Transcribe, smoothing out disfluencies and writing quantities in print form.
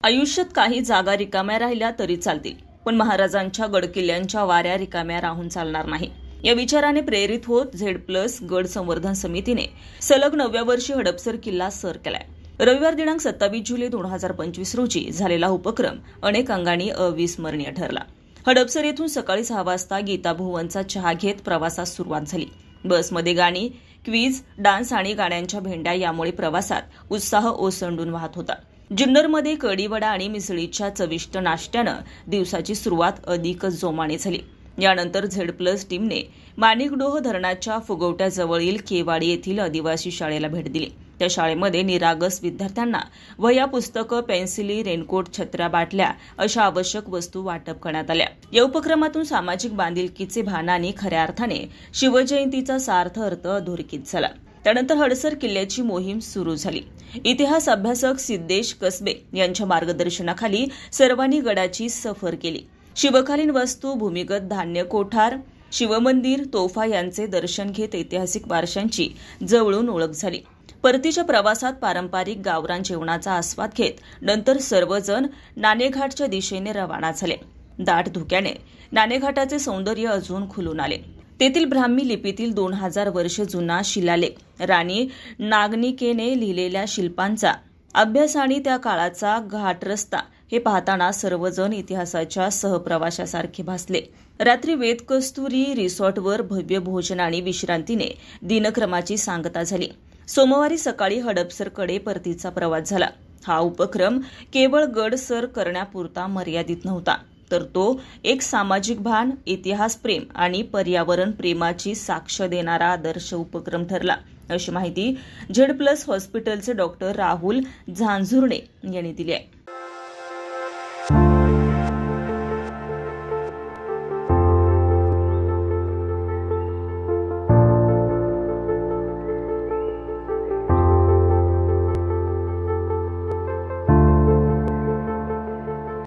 आयुष्यात काही जागा रिकाम्या राहिल्या तरी चालतील, पण महाराजांच्या गडकिल्ल्यांच्या वाऱ्या रिकाम्या राहून चालणार नाही. या विचाराने प्रेरित होत झेड+ गड संवर्धन समितीने सलग 9व्या वर्षी हडपसर किल्ला सर केलाय. रविवार दिनांक 27 जुलै 2025 रोजी झालेला उपक्रम अनेक अंगांनी अविस्मरणीय ठरला. हडपसर येथून सकाळी 6 वाजता गीता भुवनचा चहा घेत प्रवासास सुरुवात झाली. बसमध्ये गाणी, क्विज, डान्स आणि गाण्यांच्या भेंड्या यामुळे प्रवासात उत्साह ओसंडून वाहत होता. जुन्नरमध्ये कढीवडा आणि मिसळीच्या चविष्ट नाश्त्यानं दिवसाची सुरुवात अधिकच जोमाने झाली. यानंतर झेड+ टीमने माणिकडोह धरणाच्या फुगवट्याजवळील केवाडी येथील आदिवासी शाळेला भेट दिली. त्या शाळेमध्ये निरागस विद्यार्थ्यांना वह्या, पुस्तकं, पेन्सिली, रेनकोट, छत्र्या, बाटल्या अशा आवश्यक वस्तू वाटप करण्यात आल्या. या उपक्रमातून सामाजिक बांधिलकीचे भान आणि खऱ्या अर्थाने शिवजयंतीचा सार्थ अर्थ अधोरेखित झाला. त्यानंतर हडपसर किल्ल्याची मोहीम सुरू झाली. इतिहास अभ्यासक सिद्धेश कसबे यांच्या मार्गदर्शनाखाली सर्वांनी गडाची सफर केली. शिवकालीन वस्तू, भूमिगत धान्य कोठार, शिवमंदिर, तोफा यांचे दर्शन घेत ऐतिहासिक वारशांची जवळून ओळख झाली. परतीच्या प्रवासात पारंपरिक गावरान जेवणाचा आस्वाद घेत नंतर सर्वजण नाणेघाटच्या दिशेने रवाना झाले. दाट धुक्याने नाणेघाटाचे सौंदर्य अजून खुलून आले. तेथील ब्राह्मी लिपीतील 2000 वर्ष जुना शिलालेख, राणी नागनिकेने लिहिलेल्या शिल्पांचा अभ्यास आणि त्या काळाचा घाटरस्ता हे पाहताना सर्वजण इतिहासाच्या सहप्रवाशासारखे भासले. रात्री वेदकस्तुरी रिसॉर्टवर भव्य भोजन आणि विश्रांतीने दिनक्रमाची सांगता झाली. सोमवारी सकाळी हडपसरकडे परतीचा प्रवास झाला. हा उपक्रम केवळ गड सर करण्यापुरता मर्यादित नव्हता, तर तो एक सामाजिक भान, इतिहास प्रेम आणि पर्यावरण प्रेमाची साक्ष देणारा आदर्श उपक्रम ठरला, अशी माहिती झेड+ हॉस्पिटलचे डॉक्टर राहुल झांझुर्णे यांनी दिली आहे.